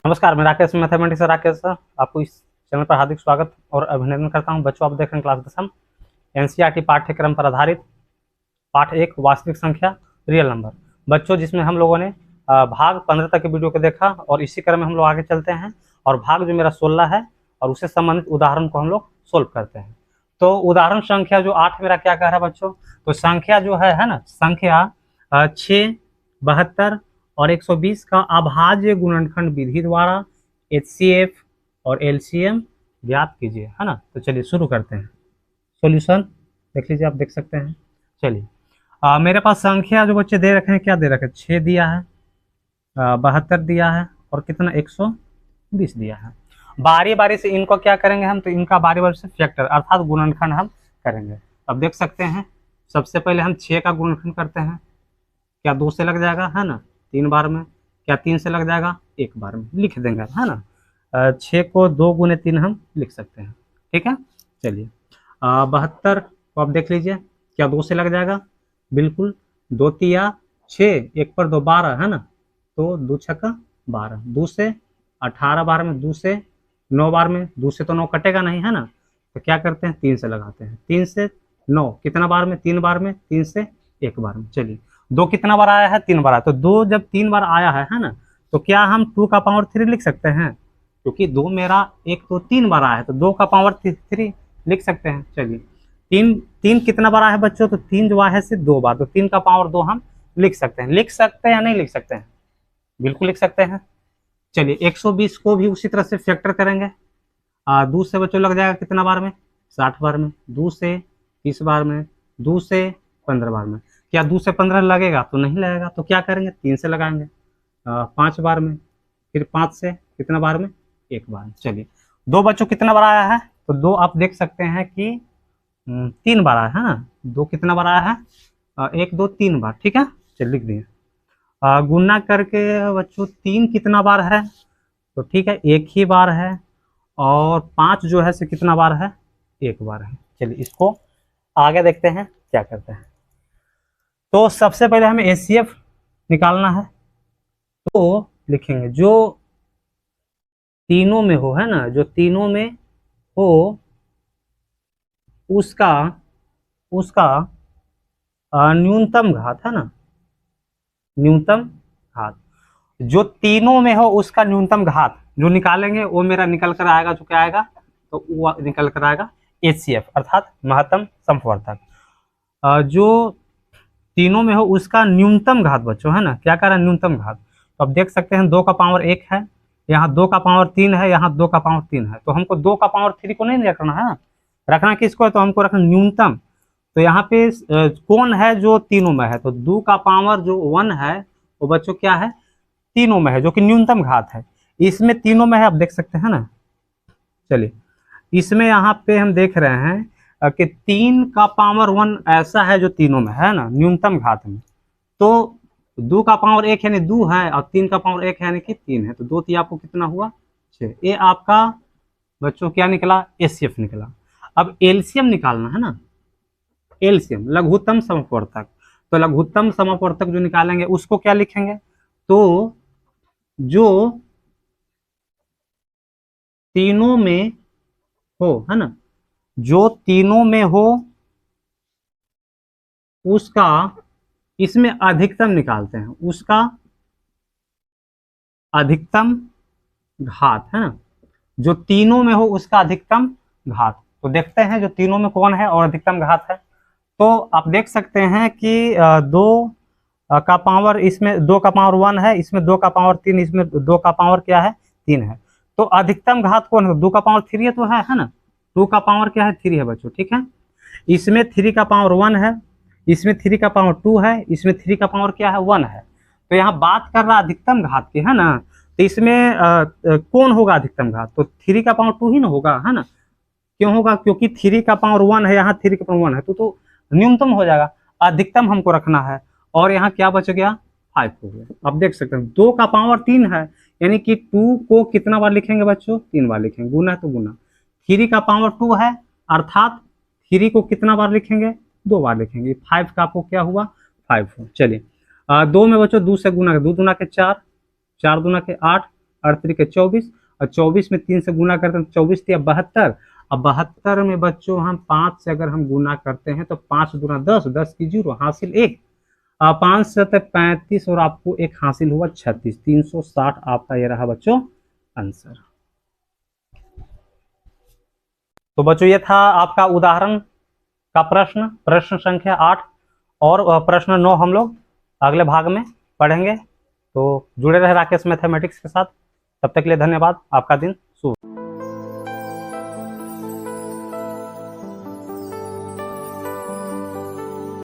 नमस्कार, मैं राकेश मैथमेटिक्स से राकेश सर आपको इस चैनल पर हार्दिक स्वागत और अभिनंदन करता हूं। बच्चों, आप देख रहे हैं क्लास 10 एनसीईआरटी पाठ्यक्रम पर आधारित पाठ 1 वास्तविक संख्या रियल नंबर। बच्चों, जिसमें हम लोगों ने भाग 15 तक के वीडियो को देखा और इसी क्रम में हम लोग आगे चलते हैं और भाग जो मेरा 16 है और उससे संबंधित उदाहरण को हम लोग सोल्व करते हैं। तो उदाहरण संख्या जो 8 मेरा क्या कह रहा है बच्चों, तो संख्या जो है ना, संख्या 6, 72 और 120 का अभाज्य गुणनखंड विधि द्वारा HCF और LCM ज्ञात कीजिए, है ना। तो चलिए शुरू करते हैं। सॉल्यूशन देख लीजिए, आप देख सकते हैं। चलिए, मेरे पास संख्या जो बच्चे दे रखे हैं, क्या दे रखे हैं, 6 दिया है, 72 दिया है और कितना 120 दिया है। बारी बारी से इनको क्या करेंगे हम, तो इनका बारी बारी से फैक्टर अर्थात गुणनखंड हम करेंगे। अब देख सकते हैं, सबसे पहले हम 6 का गुणनखंड करते हैं। क्या 2 से लग जाएगा, है ना, 3 बार में। क्या 3 से लग जाएगा, 1 बार में लिख देंगे, है ना। 6 को 2 गुने 3 हम लिख सकते हैं, ठीक है। चलिए, 72 को आप देख लीजिए, क्या 2 से लग जाएगा, बिल्कुल। 2 तिया 6, 1 पर 2 12, है ना। तो 2 छक्का 12, 2 से 18 बार में, 2 से 9 बार में, 2 से तो 9 कटेगा नहीं, है ना। तो क्या करते हैं, 3 से लगाते हैं। 3 से 9 कितना बार में, 3 बार में, 3 से 1 बार में। चलिए, 2 कितना बार आया है, 3 बार आया। तो 2 जब 3 बार आया है ना, तो क्या हम 2 का पावर 3 लिख सकते हैं, क्योंकि 2 मेरा 1 तो 3 बार आया है, तो 2 का पावर 3 लिख सकते हैं। चलिए, 3 कितना बार आया है बच्चों, तो 3 जो आया है सिर्फ 2 बार, तो 3 का पावर 2 हम लिख सकते हैं। लिख सकते हैं या नहीं लिख सकते हैं, बिल्कुल लिख सकते हैं। चलिए, 120 को भी उसी तरह से फैक्टर करेंगे। 2 से बच्चों लग जाएगा कितना बार में, 60 बार में। 2 से 30 बार में, 2 से 15 बार में। क्या 2 से 15 लगेगा, तो नहीं लगेगा। तो क्या करेंगे, 3 से लगाएंगे 5 बार में, फिर 5 से कितना बार में, 1 बार में। चलिए, 2 बच्चों कितना बार आया है, तो 2 आप देख सकते हैं कि 3 बार आया है ना। 2 कितना बार आया है, 1 2 3 बार, ठीक है। चलिए, लिख दिए। गुना करके बच्चों 3 कितना बार है, तो ठीक है, 1 ही बार है। और 5 जो है से कितना बार है, 1 बार है। चलिए, इसको आगे देखते हैं क्या करते हैं। तो सबसे पहले हमें HCF निकालना है। तो लिखेंगे जो तीनों में हो, है ना, जो तीनों में हो उसका उसका न्यूनतम घात, है ना, न्यूनतम घात। जो तीनों में हो उसका न्यूनतम घात जो निकालेंगे वो मेरा निकल कर आएगा, जो क्या आएगा, तो वो निकल कर आएगा HCF अर्थात महत्तम समवर्धक। जो तीनों में हो उसका न्यूनतम घात बच्चों, है ना, क्या कह रहा है, न्यूनतम घात। तो अब देख सकते हैं 2 का पावर 1 है, यहाँ 2 का पावर 3 है, यहाँ 2 का पावर 3 है। तो हमको 2 का पावर 3 को नहीं रखना है ना, रखना किसको है, तो हमको रखना न्यूनतम। तो यहाँ पे कौन है जो तीनों में है, तो 2 का पावर जो 1 है वो बच्चों क्या है, तीनों में है, जो कि न्यूनतम घात है। इसमें तीनों में है, आप देख सकते हैं ना। चलिए, इसमें यहाँ पे हम देख रहे हैं कि 3 का पावर 1 ऐसा है जो तीनों में है ना, न्यूनतम घात में। तो 2 का पावर 1 यानी 2 है और 3 का पावर 1 यानी कि 3 है। तो 2 3 आपको कितना हुआ, 6। ये आपका बच्चों क्या निकला, HCF निकला। अब LCM निकालना है ना, LCM लघुत्तम समवर्तक। तो लघुत्तम समवर्तक जो निकालेंगे उसको क्या लिखेंगे, तो जो तीनों में हो, है ना, जो तीनों में हो उसका, इसमें अधिकतम निकालते हैं, उसका अधिकतम घात, है ना, जो तीनों में हो उसका अधिकतम घात। तो देखते हैं जो तीनों में कौन है और अधिकतम घात है। तो आप देख सकते हैं कि 2 का पावर, इसमें 2 का पावर 1 है, इसमें 2 का पावर 3, इसमें 2 का पावर क्या है, 3 है। तो अधिकतम घात कौन है, 2 का पावर 3 तो है ना। 2 का पावर क्या है, 3 है बच्चों, ठीक है। इसमें 3 का पावर 1 है, इसमें 3 का पावर 2 है, इसमें 3 का पावर क्या है, 1 है। तो यहाँ बात कर रहा अधिकतम घात की, है ना। तो इसमें कौन होगा अधिकतम घात, तो 3 का पावर 2 ही ना होगा, है ना। क्यों होगा, क्योंकि 3 का पावर 1 है, यहाँ 3 का पावर 1 है, तो न्यूनतम हो जाएगा। अधिकतम हमको रखना है और यहाँ क्या बच गया, 5 हो गया। आप देख सकते हैं 2 का पावर 3 है, यानी कि 2 को कितना बार लिखेंगे बच्चों, 3 बार लिखेंगे, गुना तो गुना। 3 का पावर 2 है अर्थात 3 को कितना बार लिखेंगे, 2 बार लिखेंगे। 5 का आपको क्या हुआ, 5 हो। चलिए, 2 में बच्चों 2 से गुना, 2 दूना के 4, 4 दूना के 8, 8 तरीके 24, और 24 में 3 से गुना करते हैं 24 या 72। अब 72 में बच्चों हम 5 से अगर हम गुना करते हैं तो 5 दूना 10, 10 की 0, हासिल 1, 5 से 35 और आपको एक हासिल हुआ 36, 360 आपका ये रहा बच्चों आंसर। तो बच्चों ये था आपका उदाहरण का प्रश्न, प्रश्न संख्या 8, और प्रश्न 9 हम लोग अगले भाग में पढ़ेंगे। तो जुड़े रहे राकेश मैथमेटिक्स के साथ, तब तक के लिए धन्यवाद। आपका दिन शुभ।